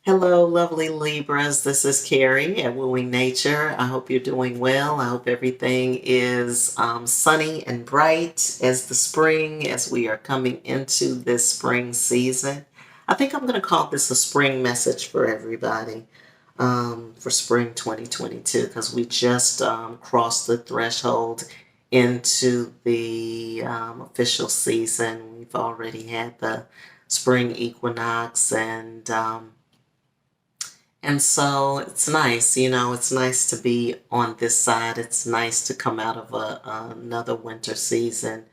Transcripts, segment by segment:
Hello, lovely Libras. This is Carrie at Wooing Nature. I hope you're doing well. I hope everything is sunny and bright as the spring, as we are coming into this spring season. I think I'm going to call this a spring message for everybody for spring 2022 because we just crossed the threshold into the official season. We've already had the spring equinox and so it's nice, it's nice to be on this side. It's nice to come out of another winter season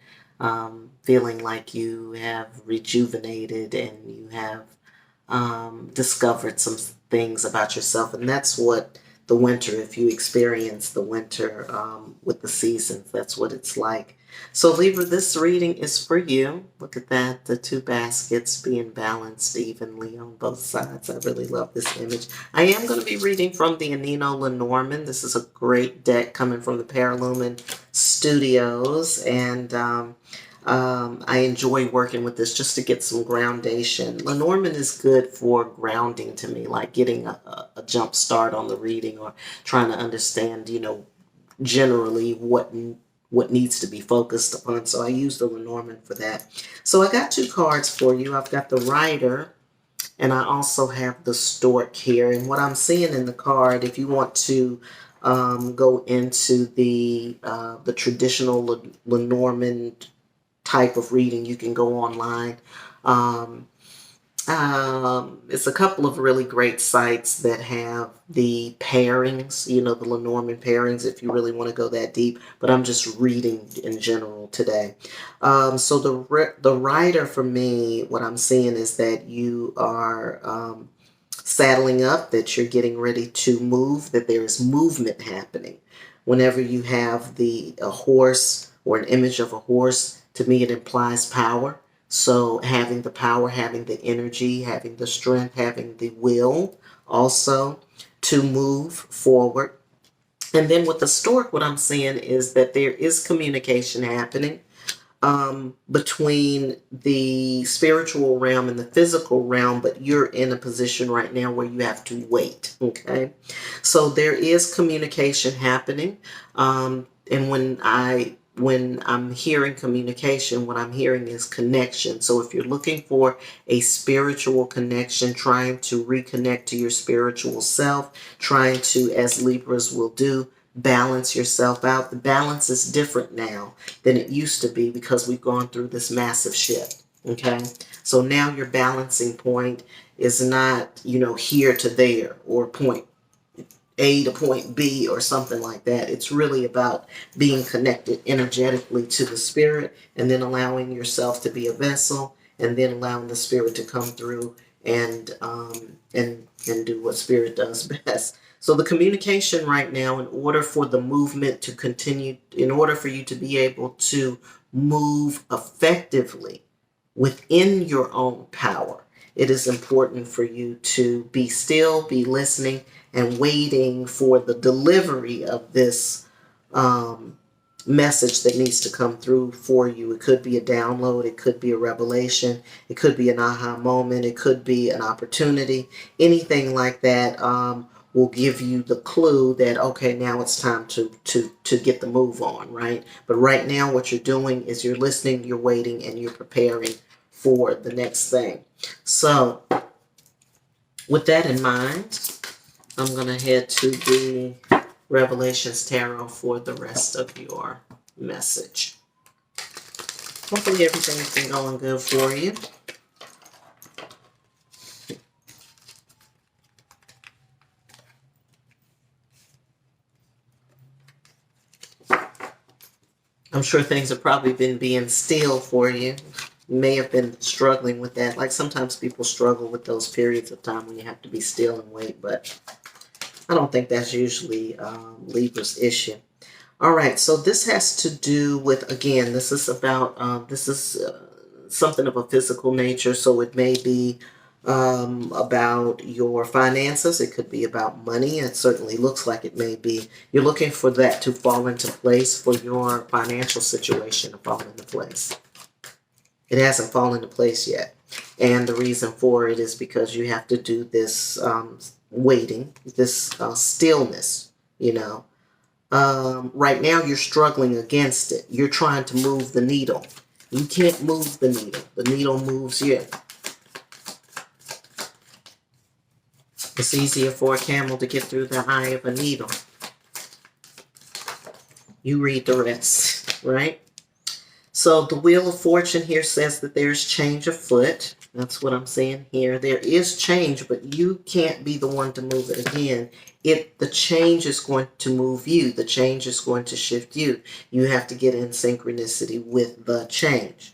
feeling like you have rejuvenated and you have discovered some things about yourself. And that's what the winter, if you experience the winter with the seasons, that's what it's like. So, Libra, this reading is for you. Look at that, the two baskets being balanced evenly on both sides. I really love this image. I am going to be reading from the Anino Lenormand. This is a great deck coming from the Paralumen Studios, and I enjoy working with this just to get some groundation. Lenormand is good for grounding to me, like getting a jump start on the reading or trying to understand, generally what needs to be focused upon. So I use the Lenormand for that. So I got two cards for you. I've got the Rider and I also have the Stork here. And what I'm seeing in the card, if you want to go into the traditional Lenormand type of reading, you can go online. Um, it's a couple of really great sites that have the pairings, the Lenormand pairings, if you really want to go that deep. But I'm just reading in general today. So the writer for me, what I'm seeing is that you are saddling up, that you're getting ready to move, that there is movement happening. Whenever you have a horse or an image of a horse, to me it implies power. So having the power, having the energy, having the strength, having the will also to move forward. And then with the stork, what I'm seeing is that there is communication happening between the spiritual realm and the physical realm, but you're in a position right now where you have to wait. Okay. So there is communication happening. And when I'm hearing communication, what I'm hearing is connection. So if you're looking for a spiritual connection, trying to reconnect to your spiritual self, trying to, as Libras will do, balance yourself out. The balance is different now than it used to be because we've gone through this massive shift. Okay. So now your balancing point is not, here to there or point A to point B or something like that. It's really about being connected energetically to the spirit and then allowing yourself to be a vessel and then allowing the spirit to come through and do what spirit does best. So the communication right now, in order for the movement to continue, in order for you to be able to move effectively within your own power, it is important for you to be still, be listening, and waiting for the delivery of this message that needs to come through for you. It could be a download, it could be a revelation, it could be an aha moment, it could be an opportunity. Anything like that will give you the clue that, okay, now it's time to get the move on, right? But right now what you're doing is you're listening, you're waiting, and you're preparing for the next thing. So with that in mind, I'm going to head to the Revelations Tarot for the rest of your message. Hopefully everything's been going good for you. I'm sure things have probably been being still for you. You may have been struggling with that. Like sometimes people struggle with those periods of time when you have to be still and wait, but I don't think that's usually Libra's issue. All right, so this has to do with, again, this is about, something of a physical nature, so it may be about your finances. It could be about money. It certainly looks like it may be. You're looking for that to fall into place, for your financial situation to fall into place. It hasn't fallen into place yet. And the reason for it is because you have to do this waiting, this stillness, you know. Right now you're struggling against it. You're trying to move the needle. You can't move the needle. The needle moves you. It's easier for a camel to get through the eye of a needle. You read the rest, right? So the Wheel of Fortune here says that there's change afoot. That's what I'm saying here. There is change, but you can't be the one to move it again. The change is going to move you. The change is going to shift you. You have to get in synchronicity with the change.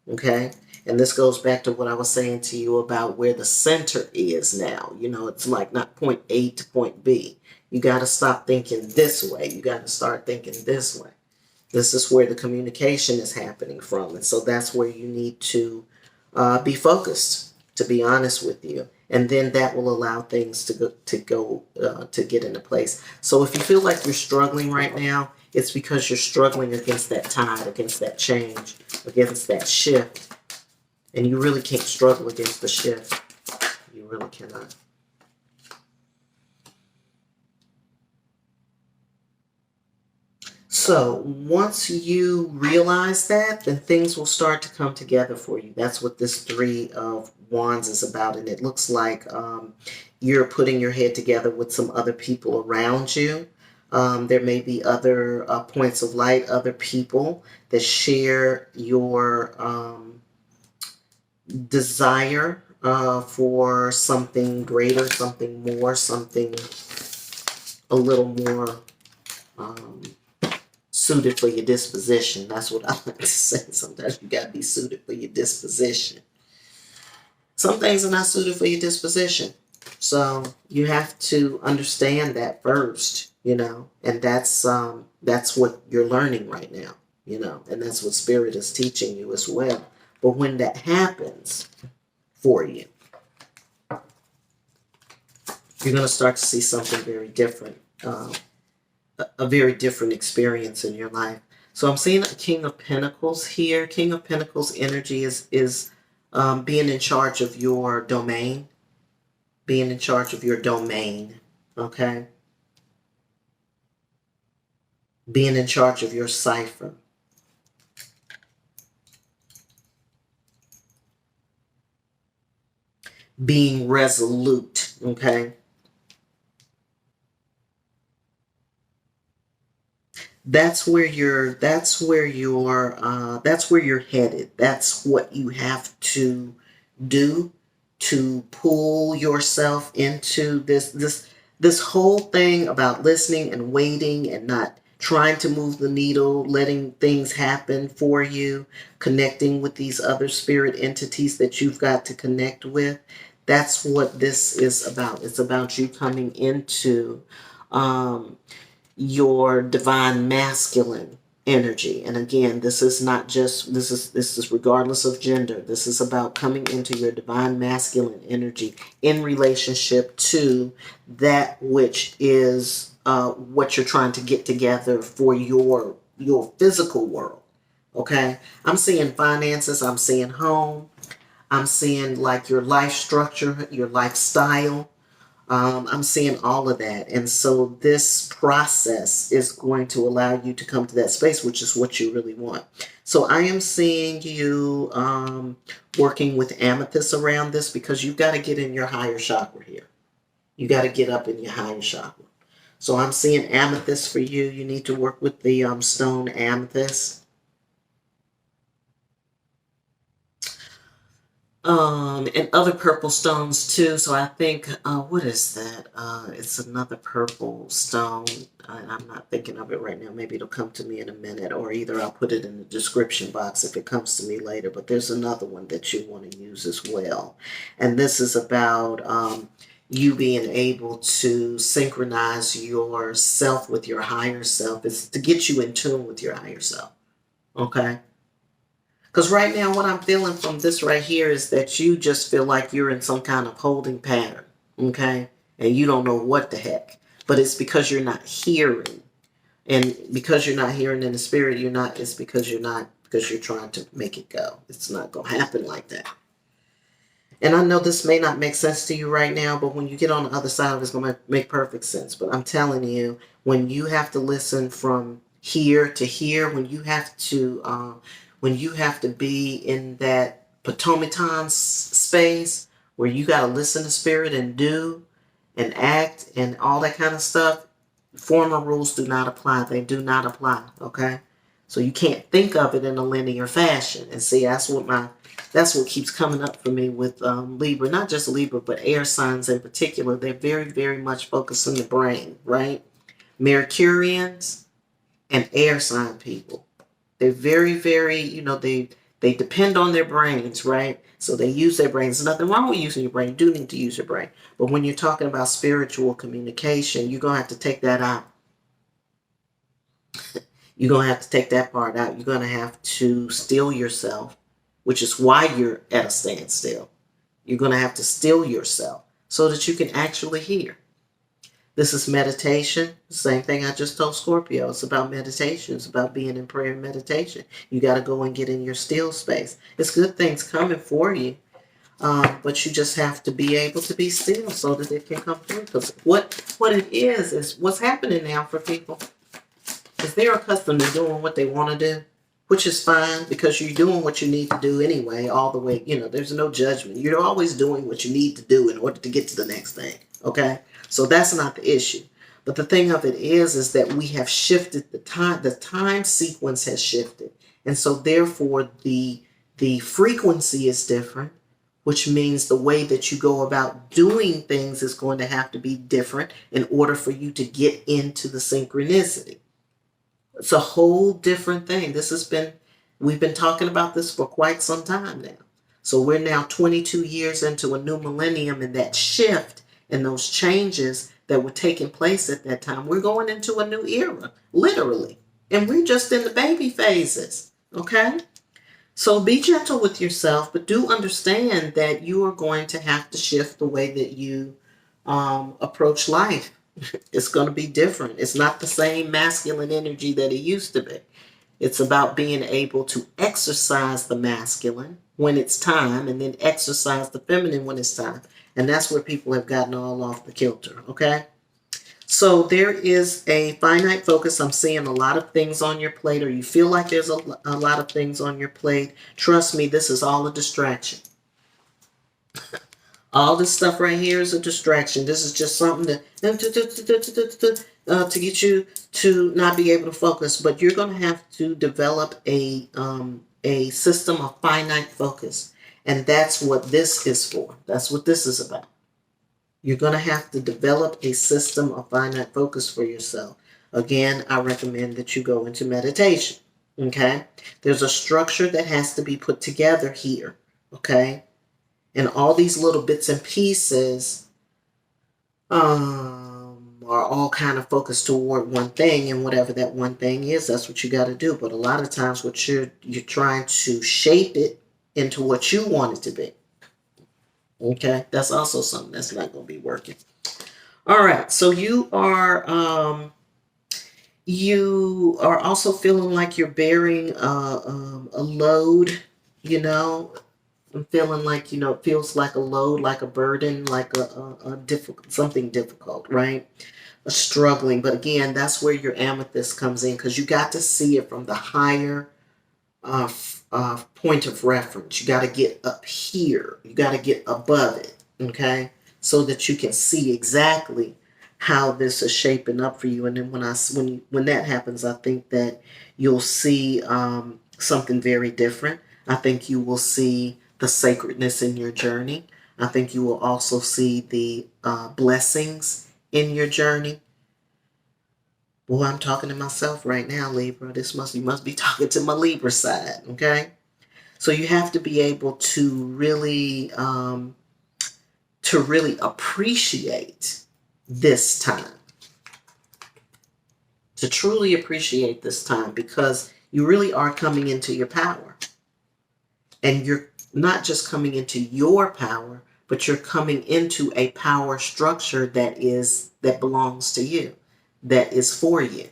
Okay? And this goes back to what I was saying to you about where the center is now. You know, it's like not point A to point B. You got to stop thinking this way. You got to start thinking this way. This is where the communication is happening from. And so that's where you need to be focused, to be honest with you. And then that will allow things to get into place. So if you feel like you're struggling right now, it's because you're struggling against that tide, against that change, against that shift. And you really can't struggle against the shift. You really cannot. So once you realize that, then things will start to come together for you. That's what this Three of Wands is about. And it looks like you're putting your head together with some other people around you. There may be other points of light, other people that share your desire for something greater, something more, something a little more suited for your disposition. That's what I like to say. Sometimes you got to be suited for your disposition. Some things are not suited for your disposition. So you have to understand that first, you know, and that's what you're learning right now, you know, and that's what Spirit is teaching you as well. But when that happens for you, you're going to start to see something very different, a very different experience in your life. So I'm seeing a King of Pentacles here. King of Pentacles energy is being in charge of your domain. Being in charge of your domain, okay? Being in charge of your cipher. Being resolute, okay? That's where you're headed. That's what you have to do to pull yourself into this whole thing about listening and waiting and not trying to move the needle, letting things happen for you, connecting with these other spirit entities that you've got to connect with. That's what this is about. It's about you coming into your divine masculine energy. And again, this is not just, this is regardless of gender. This is about coming into your divine masculine energy in relationship to that which is what you're trying to get together for your physical world. Okay? I'm seeing finances, I'm seeing home, I'm seeing like your life structure, your lifestyle. I'm seeing all of that. And so this process is going to allow you to come to that space, which is what you really want. So I am seeing you working with amethyst around this because you've got to get in your higher chakra here. You got to get up in your higher chakra. So I'm seeing amethyst for you. You need to work with the stone amethyst. And other purple stones too. So I think, what is that? It's another purple stone. I'm not thinking of it right now. Maybe it'll come to me in a minute, or either I'll put it in the description box if it comes to me later. But there's another one that you want to use as well. And this is about you being able to synchronize yourself with your higher self. It's to get you in tune with your higher self. Okay? Because right now what I'm feeling from this right here is that you just feel like you're in some kind of holding pattern, okay? And you don't know what the heck. But it's because you're not hearing. And because you're not hearing in the spirit, it's because because you're trying to make it go. It's not going to happen like that. And I know this may not make sense to you right now, but when you get on the other side of it, it's going to make perfect sense. But I'm telling you, when you have to listen from here to here, when you have to be in that Potomaton space where you got to listen to spirit and do and act and all that kind of stuff, former rules do not apply. They do not apply. Okay. So you can't think of it in a linear fashion. And see, that's what keeps coming up for me with Libra, not just Libra, but air signs in particular. They're very, very much focused on the brain, right? Mercurians and air sign people. They're very, very, they depend on their brains, right? So they use their brains. There's nothing wrong with using your brain. You do need to use your brain. But when you're talking about spiritual communication, you're going to have to take that out. You're going to have to take that part out. You're going to have to still yourself, which is why you're at a standstill. You're going to have to still yourself so that you can actually hear. This is meditation. Same thing I just told Scorpio. It's about meditation. It's about being in prayer and meditation. You got to go and get in your still space. It's good things coming for you, but you just have to be able to be still so that it can come through. Because what it is what's happening now for people is they're accustomed to doing what they want to do, which is fine because you're doing what you need to do anyway, all the way. There's no judgment. You're always doing what you need to do in order to get to the next thing. Okay? So that's not the issue. But the thing of it is that we have shifted the time sequence has shifted. And so therefore the frequency is different, which means the way that you go about doing things is going to have to be different in order for you to get into the synchronicity. It's a whole different thing. We've been talking about this for quite some time now. So we're now 22 years into a new millennium, and that shift and those changes that were taking place at that time, we're going into a new era, literally. And we're just in the baby phases, okay? So be gentle with yourself, but do understand that you are going to have to shift the way that you approach life. It's going to be different. It's not the same masculine energy that it used to be. It's about being able to exercise the masculine when it's time and then exercise the feminine when it's time. And that's where people have gotten all off the kilter, okay? So there is a finite focus. I'm seeing a lot of things on your plate, or you feel like there's a lot of things on your plate. Trust me, this is all a distraction. All this stuff right here is a distraction. This is just something to get you to not be able to focus. But you're going to have to develop a system of finite focus. And that's what this is for. That's what this is about. You're going to have to develop a system of finite focus for yourself. Again, I recommend that you go into meditation. Okay? There's a structure that has to be put together here. Okay? And all these little bits and pieces are all kind of focused toward one thing, and whatever that one thing is, that's what you got to do. But a lot of times what you're trying to shape it into what you want it to be. Okay? That's also something that's not going to be working. All right. So you are also feeling like you're bearing a load, I'm feeling like, it feels like a load, like a burden, like a difficult, something difficult, right? A struggling. But again, that's where your amethyst comes in, because you got to see it from the higher point of reference. You got to get up here. You got to get above it, okay? So that you can see exactly how this is shaping up for you. And then when that happens, I think that you'll see something very different. I think you will see the sacredness in your journey. I think you will also see the blessings in your journey. Boy, I'm talking to myself right now, Libra. You must be talking to my Libra side, okay? So you have to be able to really appreciate this time. To truly appreciate this time, because you really are coming into your power. And you're not just coming into your power, but you're coming into a power structure that belongs to you, that is for you.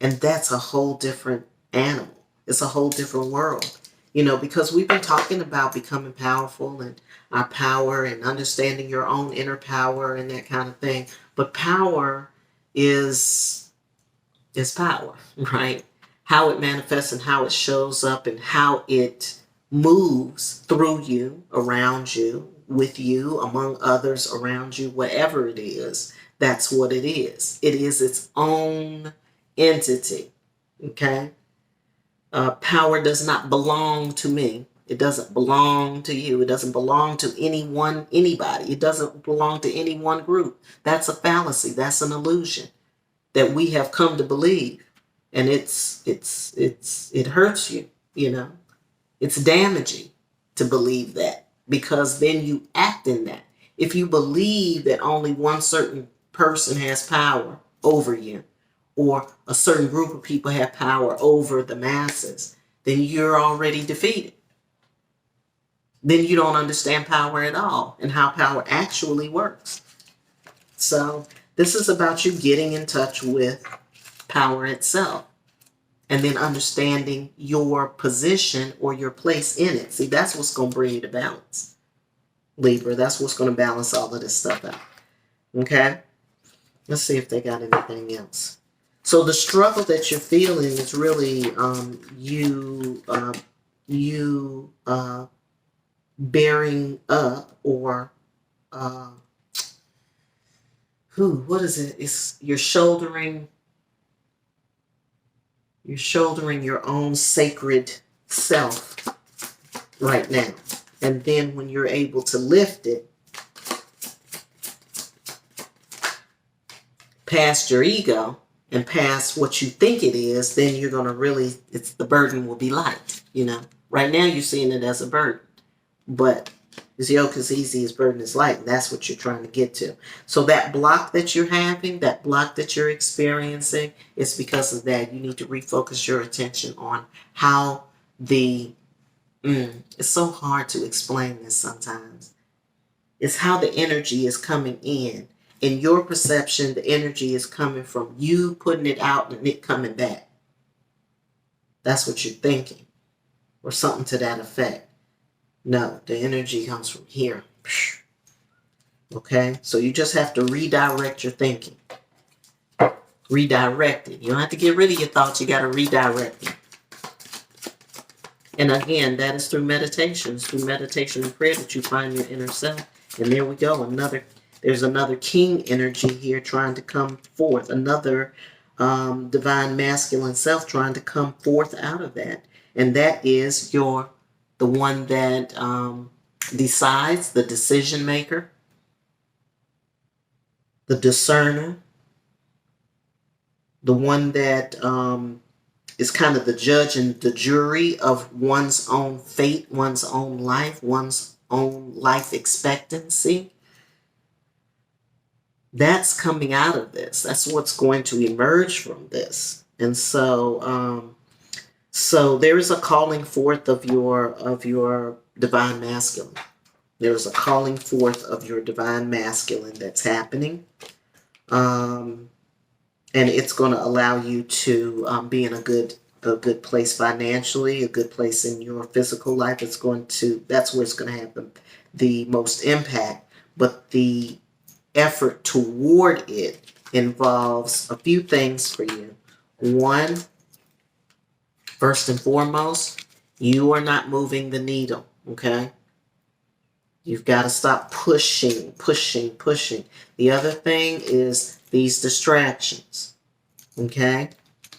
And that's a whole different animal. It's a whole different world. Because we've been talking about becoming powerful and our power and understanding your own inner power and that kind of thing. But power is power, right? How it manifests and how it shows up and how it moves through you, around you, with you, among others around you, whatever it is, that's what it is. It is its own entity, okay? Power does not belong to me. It doesn't belong to you. It doesn't belong to anybody. It doesn't belong to any one group. That's a fallacy. That's an illusion that we have come to believe. And it hurts you, It's damaging to believe that, because then you act in that. If you believe that only one certain person has power over you, or a certain group of people have power over the masses, then you're already defeated. Then you don't understand power at all and how power actually works. So this is about you getting in touch with power itself and then understanding your position or your place in it. See, that's what's going to bring you to balance, Libra. That's what's going to balance all of this stuff out. Okay? Let's see if they got anything else. So the struggle that you're feeling is really you bearing up, or what is it? It's you're shouldering your own sacred self right now. And then when you're able to lift it past your ego and past what you think it is, then you're going to the burden will be light, Right now you're seeing it as a burden. But his yoke is easy, his burden is light, and that's what you're trying to get to. So that block that you're having, that block that you're experiencing, it's because of that. You need to refocus your attention on how it's so hard to explain this sometimes. It's how the energy is coming in. In your perception, the energy is coming from you putting it out and it coming back. That's what you're thinking, or something to that effect. No, the energy comes from here. Okay? So you just have to redirect your thinking. Redirect it. You don't have to get rid of your thoughts. You got to redirect it. And again, that is through meditation. It's through meditation and prayer that you find your inner self. And there we go. There's another king energy here trying to come forth. Another divine masculine self trying to come forth out of that. And that is the one that decides, the decision maker, the discerner, the one that is kind of the judge and the jury of one's own fate, one's own life expectancy. That's coming out of this. That's what's going to emerge from this. And so there is a calling forth of your divine masculine. There is a calling forth of your divine masculine that's happening. And it's going to allow you to be in a good place financially, a good place in your physical life. That's where it's going to have the most impact. But the effort toward it involves a few things for you. One, first and foremost, you are not moving the needle, okay? You've got to stop pushing. The other thing is these distractions, okay?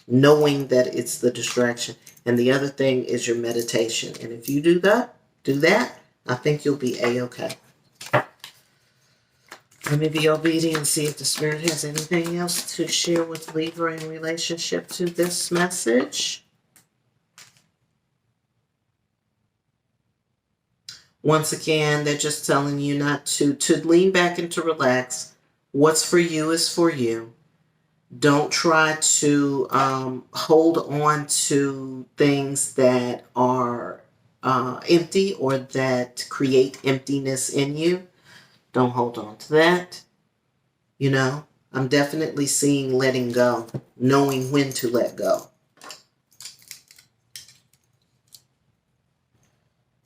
Knowing that it's the distraction. And the other thing is your meditation. And if you do that, I think you'll be A-okay. Let me be obedient and see if the Spirit has anything else to share with Libra in relationship to this message. Once again, they're just telling you not to lean back and to relax. What's for you is for you. Don't try to hold on to things that are empty or that create emptiness in you. Don't hold on to that. I'm definitely seeing letting go, knowing when to let go.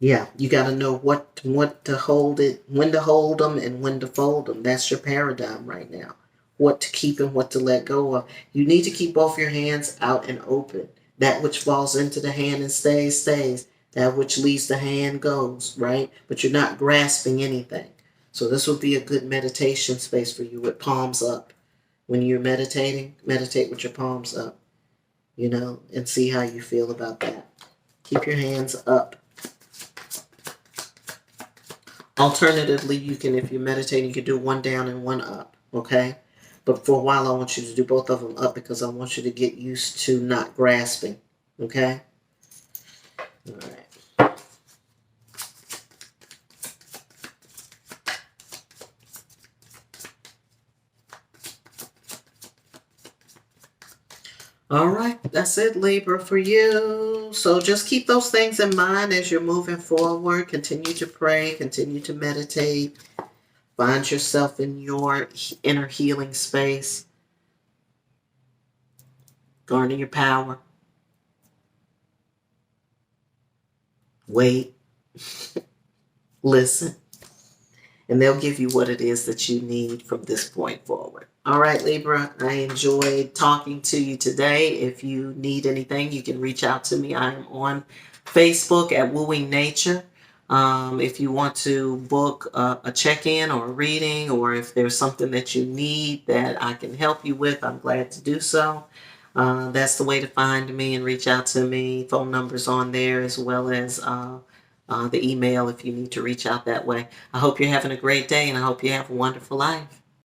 Yeah, you got to know what to hold it, when to hold them, and when to fold them. That's your paradigm right now. What to keep and what to let go of. You need to keep both your hands out and open. That which falls into the hand and stays, stays. That which leaves the hand goes, right? But you're not grasping anything. So this would be a good meditation space for you with palms up. When you're meditating, meditate with your palms up, and see how you feel about that. Keep your hands up. Alternatively, you can, if you're meditating, you can do one down and one up, okay? But for a while, I want you to do both of them up because I want you to get used to not grasping, okay? All right. All right, that's it, Libra, for you. So just keep those things in mind as you're moving forward. Continue to pray, continue to meditate. Find yourself in your inner healing space. Garner your power. Wait. Listen. And they'll give you what it is that you need from this point forward. All right, Libra, I enjoyed talking to you today. If you need anything, you can reach out to me. I am on Facebook at Wooing Nature. If you want to book a check-in or a reading, or if there's something that you need that I can help you with, I'm glad to do so. That's the way to find me and reach out to me. Phone numbers on there, as well as the email if you need to reach out that way. I hope you're having a great day, and I hope you have a wonderful life.